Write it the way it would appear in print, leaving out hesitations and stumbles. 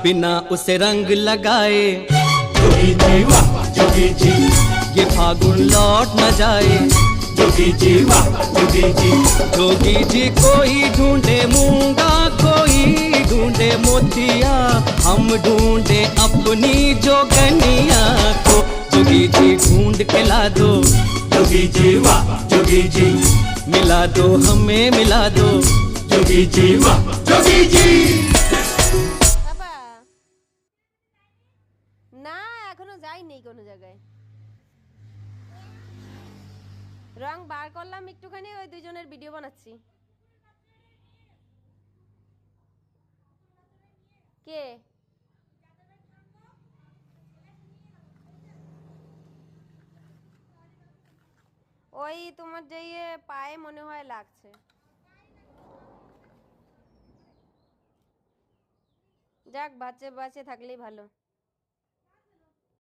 बिना उसे रंग लगाए जोगी जी वाह जोगी जी, ये फागुन लौट न जाए। जोगी जी वाह जोगी जी, जोगी जी कोई ढूंढे मूंगा, कोई ढूंढे मोतिया, हम ढूंढे अपनी जोगनिया को। जोगी जी ढूंढ के ला दो, जोगी जी वाह जोगी जी, मिला दो हमें मिला दो। जोगी जी वाह जोगी जी। বাবা না এখনো যাইনি কোনো জায়গায়। রং বার করলাম একটুখানি, ওই দুইজনের ভিডিও বানাচ্ছি। কে? ওই তোমার যে পায়ে মনে হয় লাগছে। যাক বাঁচে বাঁচে থাকলেই ভালো।